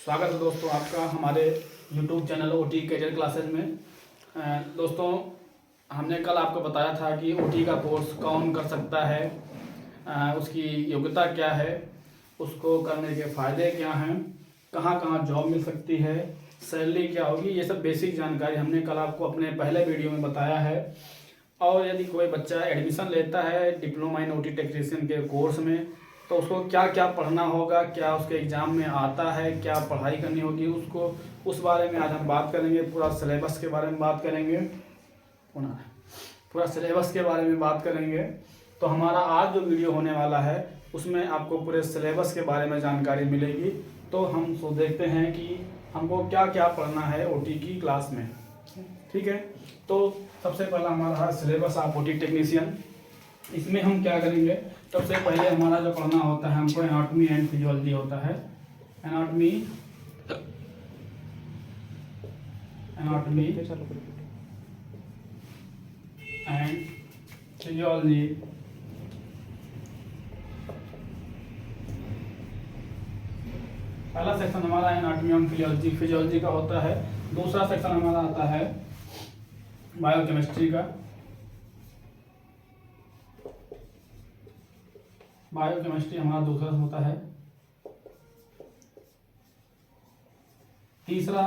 स्वागत है दोस्तों आपका हमारे YouTube channel OT career classes में। दोस्तों हमने कल आपको बताया था कि OT का कोर्स कौन कर सकता है, उसकी योग्यता क्या है, उसको करने के फ़ायदे क्या हैं, कहाँ कहाँ जॉब मिल सकती है, सैलरी क्या होगी, ये सब बेसिक जानकारी हमने कल आपको अपने पहले वीडियो में बताया है। और यदि कोई बच्चा एडमिशन लेता है डिप्लोमा इन OT टेक्नीशियन के कोर्स में तो उसको क्या क्या पढ़ना होगा, क्या उसके एग्ज़ाम में आता है, क्या पढ़ाई करनी होगी उसको, उस बारे में आज हम बात करेंगे। पूरा सिलेबस के बारे में बात करेंगे, पूरा सिलेबस के बारे में बात करेंगे। तो हमारा आज जो वीडियो होने वाला है उसमें आपको पूरे सिलेबस के बारे में जानकारी मिलेगी। तो हम देखते हैं कि हमको क्या क्या पढ़ना है OT की क्लास में। ठीक है, तो सबसे पहला हमारा है सिलेबस ऑफ OT टेक्नीशियन। इसमें हम क्या करेंगे, सबसे पहले हमारा जो पढ़ना होता है हमको एनाटॉमी एंड फिजियोलॉजी होता है। Anatomy and physiology. पहला सेक्शन हमारा एनाटॉमी एंड फिजियोलॉजी का होता है। दूसरा सेक्शन हमारा आता है बायोकेमिस्ट्री का। बायोकेमिस्ट्री हमारा दूसरा होता है। तीसरा,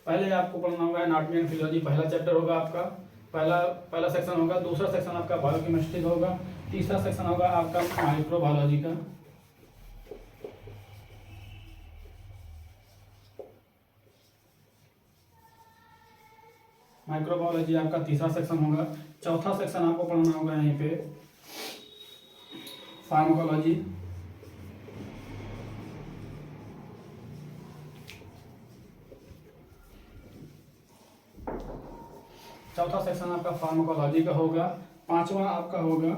पहले आपको पढ़ना होगा एनाटॉमी एंड फिजियोलॉजी, पहला चैप्टर होगा आपका, पहला सेक्शन होगा। दूसरा सेक्शन आपका बायोकेमिस्ट्री का होगा। तीसरा सेक्शन होगा आपका माइक्रोबायोलॉजी का। माइक्रोबायोलॉजी आपका तीसरा सेक्शन होगा। चौथा सेक्शन आपको पढ़ना होगा यहीं पे फार्माकोलॉजी। चौथा सेक्शन आपका फार्माकोलॉजी का होगा। पांचवा आपका होगा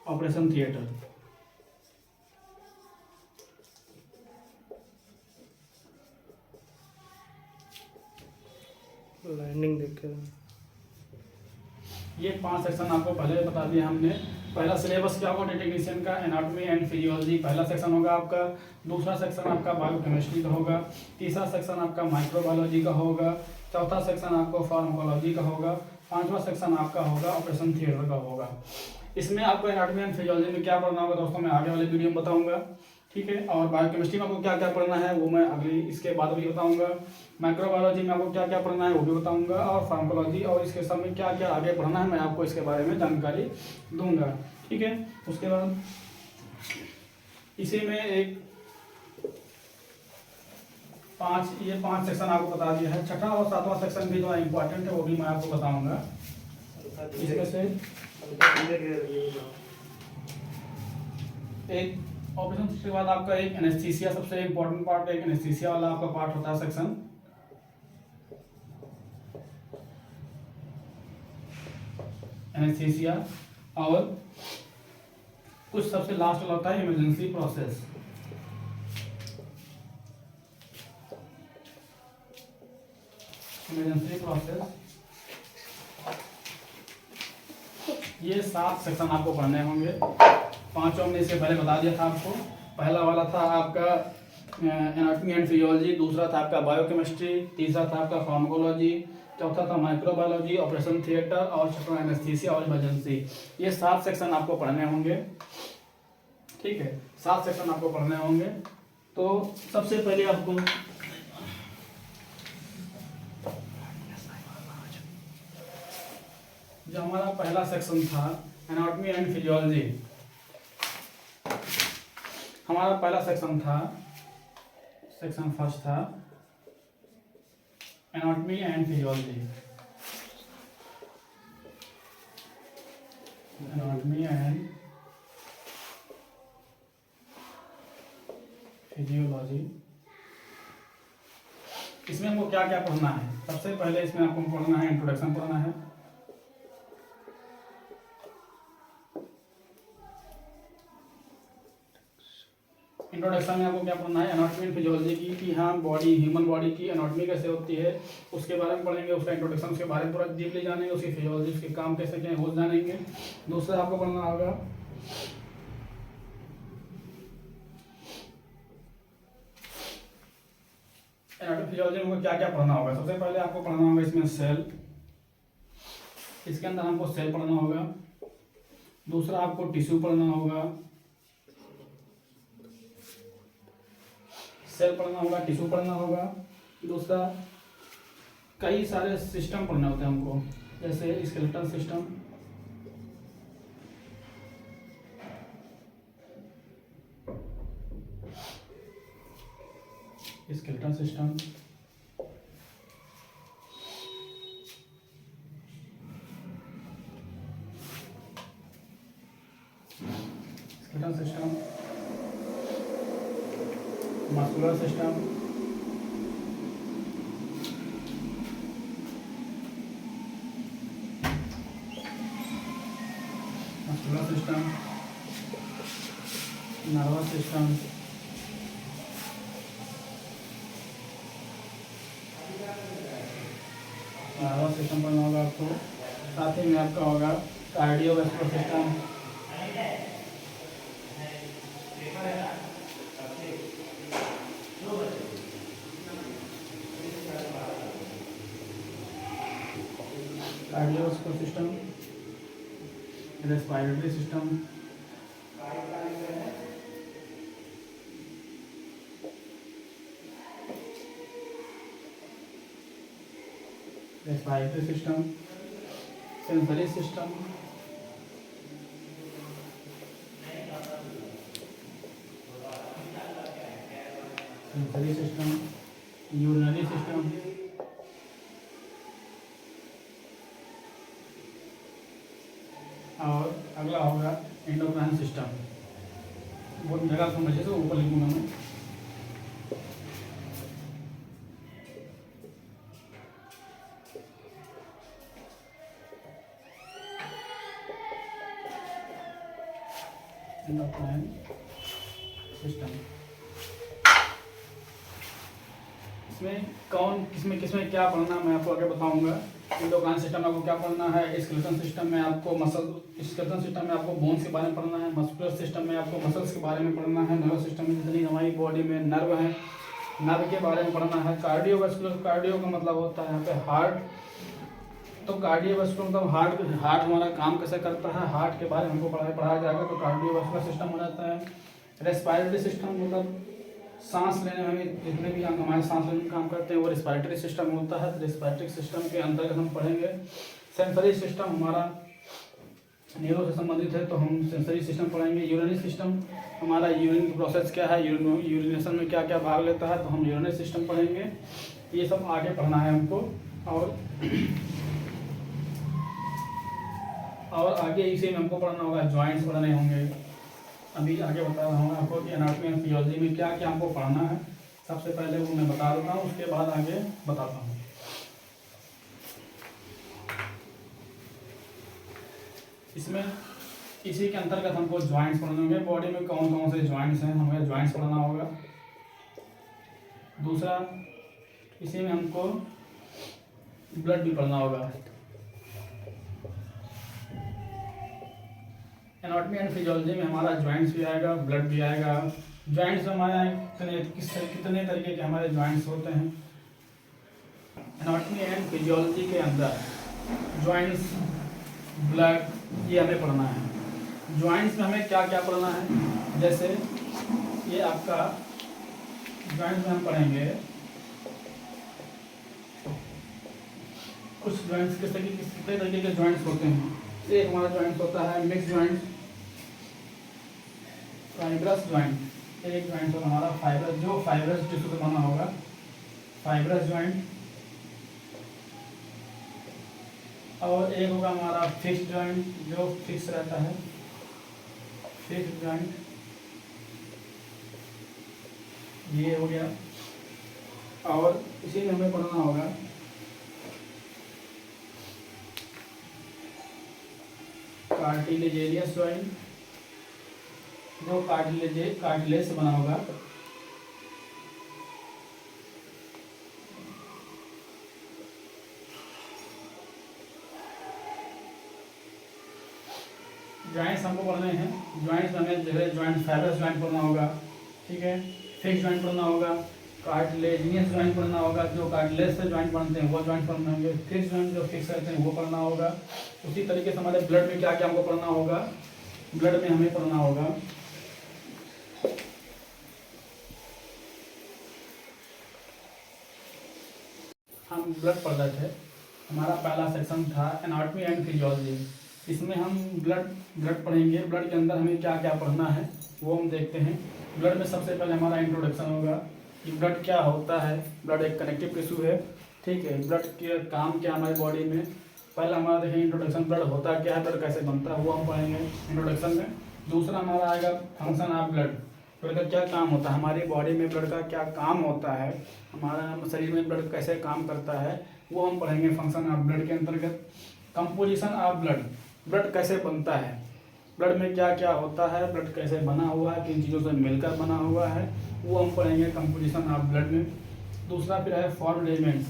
ऑपरेशन थिएटर। लाइनिंग देख के ये 5 सेक्शन आपको पहले बता दिया हमने। पहला सिलेबस क्या होगा टेक्नीशियन का, एनाटॉमी एंड फिजियोलॉजी पहला सेक्शन होगा आपका। दूसरा सेक्शन आपका बायोकेमिस्ट्री का होगा। तीसरा सेक्शन आपका माइक्रोबायोलॉजी का होगा। चौथा सेक्शन आपको फार्माकोलॉजी का होगा। पांचवा सेक्शन आपका होगा ऑपरेशन थिएटर का होगा। इसमें आपको एनाटॉमी एंड फिजियोलॉजी में क्या पढ़ना होगा दोस्तों मैं आगे वाले वीडियो में बताऊंगा। ठीक है, और बायोकेमिस्ट्री में आपको क्या क्या पढ़ना है वो मैं अगली इसके बाद भी बताऊंगा। माइक्रोबायोलॉजी में आपको क्या क्या पढ़ना है वो भी बताऊंगा, और फार्माकोलॉजी और इसके सब में क्या क्या आगे पढ़ना है मैं आपको इसके बारे में जानकारी दूंगा। ठीक है, उसके बाद इसी में एक 5 सेक्शन आपको बता दिया है। छठा और सातवां सेक्शन भी जो इम्पोर्टेंट है वो भी मैं आपको बताऊंगा। इसमें से एक ऑपरेशन के बाद आपका एक एनेस्थीसिया, सबसे इम्पोर्टेंट पार्ट एक एनेस्थीसिया वाला आपका पार्ट होता है सेक्शन। एनेस्थीसिया, और कुछ सबसे लास्ट वाला होता है इमरजेंसी प्रोसेस। इमरजेंसी प्रोसेस, ये 7 सेक्शन आपको पढ़ने होंगे। पांचों में इसके पहले बता दिया था आपको। पहला वाला था आपका एनाटॉमी एंड फिजियोलॉजी, दूसरा था आपका बायोकेमिस्ट्री, तीसरा था आपका फार्माकोलॉजी, चौथा था माइक्रोबायोलॉजी, ऑपरेशन थिएटर, और छठवां एनेस्थीसिया और इमरजेंसी। ये 7 सेक्शन आपको पढ़ने होंगे। ठीक है, 7 सेक्शन आपको पढ़ने होंगे। तो सबसे पहले आपको जो हमारा पहला सेक्शन था एनाटॉमी एंड फिजियोलॉजी, हमारा पहला सेक्शन था, सेक्शन फर्स्ट था anatomy and physiology. Anatomy and physiology, इसमें हमको क्या क्या पढ़ना है। सबसे पहले इसमें आपको पढ़ना है इंट्रोडक्शन पढ़ना है। इंट्रोडक्शन में आपको क्या पढ़ना है, एनाटॉमी एंड फिजियोलॉजी की, कि हाँ बॉडी, ह्यूमन बॉडी की एनाटॉमी कैसे होती है उसके बारे में पढ़ेंगे। उसका इंट्रोडक्शन के बारे में पूरा डीपली जानेंगे। उसकी फिजियोलॉजी, उसके काम कैसे क्या है वो जानेंगे। दूसरा आपको पढ़ना होगा एनाटॉमी फिजियोलॉजी में क्या क्या पढ़ना होगा। सबसे पहले आपको पढ़ना होगा इसमें सेल, इसके अंदर हमको सेल पढ़ना होगा। दूसरा आपको टिश्यू पढ़ना होगा, सेल पढ़ना होगा, टिश्यू पढ़ना होगा। दूसरा कई सारे सिस्टम पढ़ने होते हैं हमको, जैसे skeletal system, skeletal system, skeletal system, muscular system, muscular system, nervous system, nervous system पढ़ना होगा आपको। साथ ही में आपका होगा cardiovascular system, cardiovascular system, respiratory system, respiratory system, sensory system, sensory system, urinary system, और अगला होगा एंडोक्राइन सिस्टम। बहुत जगह समझिए तो ऊपर लिखूंगा मैं। एंडोक्राइन सिस्टम इसमें किसमें क्या पढ़ना मैं आपको आगे बताऊंगा। एंडोक्राइन सिस्टम में आपको क्या पढ़ना है, स्केलेटल सिस्टम में आपको स्केलेटल सिस्टम में आपको बोन्स के बारे में पढ़ना है, मस्कुलर सिस्टम में आपको मसल्स के बारे में पढ़ना है, नर्वस सिस्टम में जितनी हमारी बॉडी में नर्व है, नर्व के बारे में पढ़ना है। कार्डियोवैस्कुलर, कार्डियो का मतलब होता है यहाँ पे हार्ट, तो कार्डियोवैस्कुलर मतलब हार्ट हमारा काम कैसे करता है, हार्ट के बारे में हमको पढ़ाया जाएगा, तो कार्डियोवैस्कुलर सिस्टम हो जाता है। रेस्पिरेटरी सिस्टम मतलब सांस लेने में जितने भी अंग हमारे सांस लेने में काम करते हैं वो रेस्पिरेटरी सिस्टम होता है, तो रेस्पिरेटरी सिस्टम के अंतर्गत हम पढ़ेंगे। सेंसरी सिस्टम हमारा न्यूरो से संबंधित है, तो हम सेंसरी सिस्टम पढ़ेंगे। यूरिनरी सिस्टम हमारा यूरिन की प्रोसेस क्या है, यूरिनेशन में क्या क्या भाग लेता है, तो हम यूरिनरी सिस्टम पढ़ेंगे। ये सब आगे पढ़ना है हमको, और आगे इसी में हमको पढ़ना होगा, जॉइंट्स पढ़ने होंगे। अभी आगे बता रहा हूँ आपको कि एनाटॉमी एंड फिजियोलॉजी में क्या क्या हमको पढ़ना है। सबसे पहले वो मैं बता देता हूँ, उसके बाद आगे बताता हूँ। इसमें इसी के अंतर्गत हमको जॉइंट्स पढ़ने होंगे। बॉडी में कौन कौन से जॉइंट्स हैं, हमें जॉइंट्स पढ़ना होगा। दूसरा इसी में हमको ब्लड भी पढ़ना होगा। एनाटॉमी एंड फिजियोलॉजी में हमारा जॉइंट्स भी आएगा, ब्लड भी आएगा। जॉइंट्स हमारे कितने तरीके के हमारे जॉइंट्स होते हैं। एनाटॉमी एंड फिजियोलॉजी के अंदर जॉइंट्स, ब्लड, ये हमें पढ़ना है। जॉइंट्स में हमें क्या क्या पढ़ना है, जैसे ये आपका जॉइंट्स में हम पढ़ेंगे कुछ जॉइंट्स कितने तरीके के जॉइंट्स होते हैं। एक हमारा जॉइंट होता है मिक्स जॉइंट, फाइब्रस जॉइंट। एक जॉइंट होगा हमारा फाइब्रस, जो फाइब्रस टिश्यू से बना होगा, फाइब्रस जॉइंट। और एक होगा हमारा फिक्स्ड जॉइंट, जो फिक्स रहता है, फिक्स्ड जॉइंट, ये हो गया। और इसी में हमें पढ़ना होगा कार्टिलेजियस जॉइंट, जो कार्टिलेज से बना होगा। जॉइंट्स हमको पढ़ने हैं। जॉइंट्स में हमें जैसे जॉइंट फाइब्रस जॉइंट पढ़ना होगा, ठीक है, फिक्स जॉइंट पढ़ना होगा, कार्टिलेजिनियस जॉइंट पढ़ना होगा, जो कार्टिलेज से जॉइंट बनते हैं वो जॉइंट पढ़ना होंगे, फिक्स जॉइंट जो फिक्स रहते हैं वो पढ़ना होगा। उसी तरीके से हमारे ब्लड में क्या क्या हमको पढ़ना होगा, ब्लड में हमें पढ़ना होगा हम ब्लड पढ़ रहे थे, हमारा पहला सेक्शन था एनाटॉमी एंड फिजियोलॉजी। इसमें हम ब्लड पढ़ेंगे। ब्लड के अंदर हमें क्या क्या पढ़ना है वो हम देखते हैं। ब्लड में सबसे पहले हमारा इंट्रोडक्शन होगा कि ब्लड क्या होता है। ब्लड एक कनेक्टिव टिश्यू है, ठीक है। ब्लड के काम क्या हमारी बॉडी में, पहला हमारा देखेंगे इंट्रोडक्शन, ब्लड होता क्या है, ब्लड कैसे बनता है वो हम पढ़ेंगे इंट्रोडक्शन में। दूसरा हमारा आएगा फंक्शन ऑफ ब्लड, ब्लड का क्या काम होता है, हमारी बॉडी में ब्लड का क्या काम होता है, हमारा शरीर में ब्लड कैसे काम करता है वो हम पढ़ेंगे फंक्शन ऑफ ब्लड के अंतर्गत। कंपोजिशन ऑफ ब्लड, ब्लड कैसे बनता है, ब्लड में क्या क्या होता है, ब्लड कैसे बना हुआ है, किन चीज़ों से मिलकर बना हुआ है वो हम पढ़ेंगे कंपोजिशन ऑफ ब्लड में। दूसरा फिर है फॉर्म एलिमेंट्स,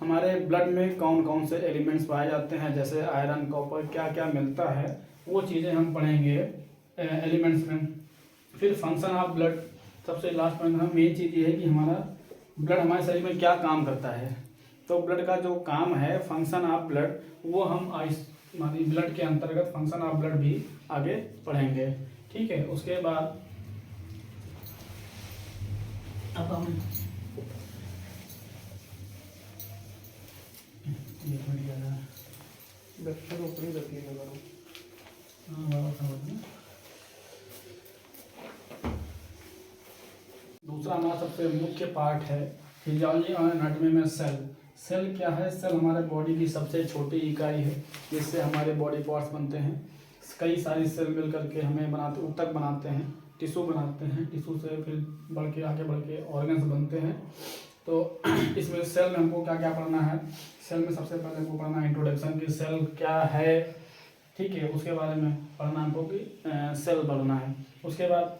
हमारे ब्लड में कौन कौन से एलिमेंट्स पाए जाते हैं, जैसे आयरन कॉपर क्या क्या मिलता है वो चीज़ें हम पढ़ेंगे एलिमेंट्स में। फिर फंक्शन ऑफ ब्लड, सबसे लास्ट में मेन चीज़ ये है कि हमारा ब्लड हमारे शरीर में क्या काम करता है। तो ब्लड का जो काम है फंक्शन ऑफ ब्लड वो हम ब्लड के अंतर्गत फंक्शन ऑफ ब्लड भी आगे पढ़ेंगे, ठीक है। उसके बाद अब हम दूसरा हमारा सबसे मुख्य पार्ट है फिजियोलॉजी और एनाटॉमी में सेल। सेल क्या है, सेल हमारे बॉडी की सबसे छोटी इकाई है जिससे हमारे बॉडी पार्ट्स बनते हैं। कई सारी सेल मिल करके हमें बनाते, ऊतक बनाते हैं, टिश्यू बनाते हैं, टिश्यू से फिर बढ़ के आगे बढ़ के ऑर्गन्स बनते हैं। तो इसमें सेल में हमको क्या क्या पढ़ना है, सेल में सबसे पहले हमको पढ़ना है इंट्रोडक्शन की सेल क्या है, ठीक है। उसके बारे में पढ़ना हमको कि सेल पढ़ना है। उसके बाद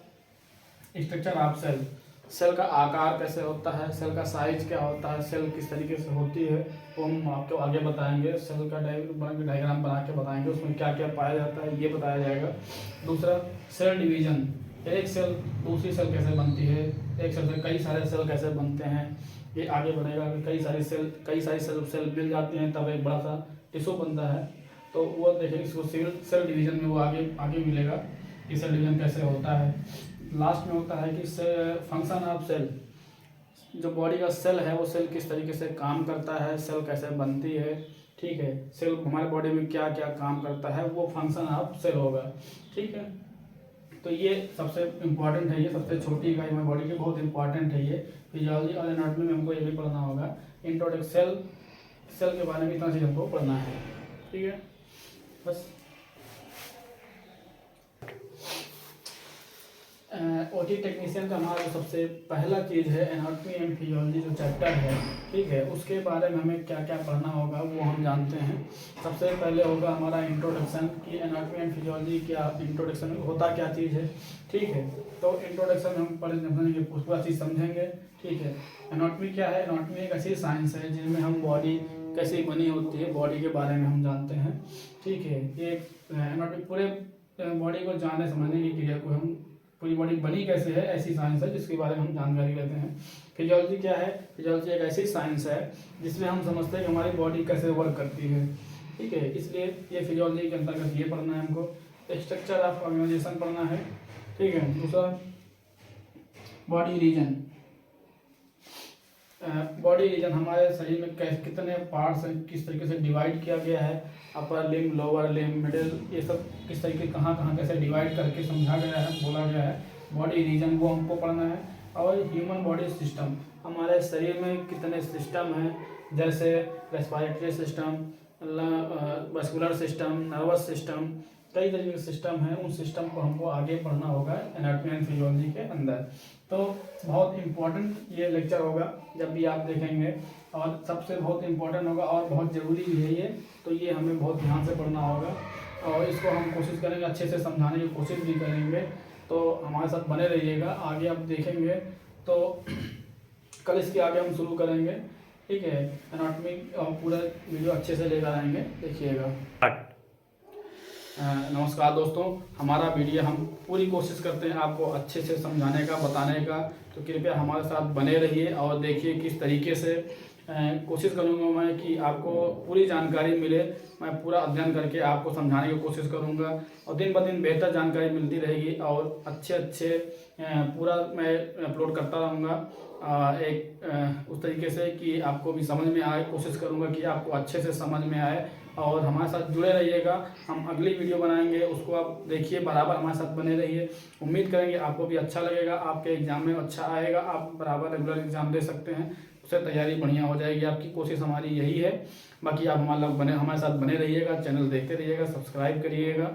स्ट्रक्चर ऑफ सेल, सेल का आकार कैसे होता है, सेल का साइज क्या होता है, सेल किस तरीके से होती है वो हम आपको आगे बताएंगे। सेल का डायग्राम बना के बताएंगे, उसमें क्या क्या पाया जाता है ये बताया जाएगा। दूसरा सेल डिवीजन, एक सेल दूसरी सेल कैसे बनती है, एक सेल से कई सारे सेल कैसे बनते हैं ये आगे बढ़ेगा। कई सारी सेल मिल जाती हैं तब एक बड़ा सा टिश्यू बनता है, तो वो देखेंगे इसको सेल डिवीजन में वो आगे मिलेगा कि सेल डिवीजन कैसे होता है। लास्ट में होता है कि फंक्शन ऑफ सेल, जो बॉडी का सेल है वो सेल किस तरीके से काम करता है, सेल कैसे बनती है, ठीक है। सेल हमारे बॉडी में क्या क्या काम करता है वो फंक्शन ऑफ सेल होगा, ठीक है। तो ये सबसे इम्पॉर्टेंट है, ये सबसे छोटी इकाई हमारी बॉडी की बहुत इंपॉर्टेंट है ये। फिजियोलॉजी और एनाटॉमी में हमको ये भी पढ़ना होगा। इंट्रोडक्शन सेल के बारे में इतना चीज़ हमको पढ़ना है, ठीक है। बस ओटी टेक्नीशियन का हमारा जो सबसे पहला चीज़ है एनाटॉमी एंड फिजियोलॉजी जो चैप्टर है, ठीक है, उसके बारे में हमें क्या क्या पढ़ना होगा वो हम जानते हैं। सबसे पहले होगा हमारा इंट्रोडक्शन कि एनाटॉमी एंड फिजियोलॉजी क्या, इंट्रोडक्शन होता क्या चीज़ है, ठीक है। तो इंट्रोडक्शन हम पढ़े समझेंगे, पूरा चीज़ समझेंगे, ठीक है। एनाटॉमी क्या है, एनाटॉमी एक ऐसी साइंस है जिनमें हम बॉडी कैसे बनी होती है बॉडी के बारे में हम जानते हैं, ठीक है। ये एनाटॉमी पूरे बॉडी को जानने समझने की क्रिया को हम पूरी बॉडी बनी कैसे है ऐसी साइंस है जिसके बारे में हम जानकारी लेते हैं। फिजियोलॉजी क्या है, फिजियोलॉजी एक ऐसी साइंस है जिसमें हम समझते हैं कि हमारी बॉडी कैसे वर्क करती है, ठीक है। इसलिए ये फिजियोलॉजी के अंतर्गत ये पढ़ना है हमको। स्ट्रक्चर ऑफ ऑर्गेनाइजेशन पढ़ना है, ठीक है। दूसरा बॉडी रीजन, बॉडी रीजन हमारे शरीर में कितने पार्ट्स हैं, किस तरीके से डिवाइड किया गया है, upper limb, lower limb, middle, ये सब किस तरीके कहाँ कहाँ कैसे डिवाइड करके समझा गया है, बोला गया है। बॉडी रीजन वो हमको पढ़ना है। और ह्यूमन बॉडी सिस्टम, हमारे शरीर में कितने सिस्टम हैं, जैसे respiratory system, muscular system, nervous system, कई तरीके के सिस्टम हैं। उन सिस्टम को हमको आगे पढ़ना होगा एनाटॉमी एंड फिजियोलॉजी के अंदर। तो बहुत इम्पोर्टेंट ये लेक्चर होगा जब भी आप देखेंगे, और सबसे बहुत इम्पोर्टेंट होगा और बहुत ज़रूरी भी है ये, तो ये हमें बहुत ध्यान से पढ़ना होगा और इसको हम कोशिश करेंगे अच्छे से समझाने की कोशिश भी करेंगे। तो हमारे साथ बने रहिएगा, आगे आप देखेंगे तो कल इसके आगे हम शुरू करेंगे, ठीक है। एनाटॉमी पूरा वीडियो अच्छे से लेकर आएंगे, देखिएगा। नमस्कार दोस्तों, हमारा वीडियो हम पूरी कोशिश करते हैं आपको अच्छे से समझाने का, बताने का। तो कृपया हमारे साथ बने रहिए और देखिए किस तरीके से कोशिश करूंगा मैं कि आपको पूरी जानकारी मिले। मैं पूरा अध्ययन करके आपको समझाने की कोशिश करूंगा और दिन ब दिन बेहतर जानकारी मिलती रहेगी और अच्छे पूरा मैं अपलोड करता रहूँगा उस तरीके से कि आपको भी समझ में आए। कोशिश करूँगा कि आपको अच्छे से समझ में आए और हमारे साथ जुड़े रहिएगा। हम अगली वीडियो बनाएंगे, उसको आप देखिए, बराबर हमारे साथ बने रहिए। उम्मीद करेंगे आपको भी अच्छा लगेगा, आपके एग्जाम में अच्छा आएगा, आप बराबर रेगुलर एग्जाम दे सकते हैं, उससे तैयारी बढ़िया हो जाएगी आपकी। कोशिश हमारी यही है। बाकी आप हमारे साथ बने रहिएगा, चैनल देखते रहिएगा, सब्सक्राइब करिएगा।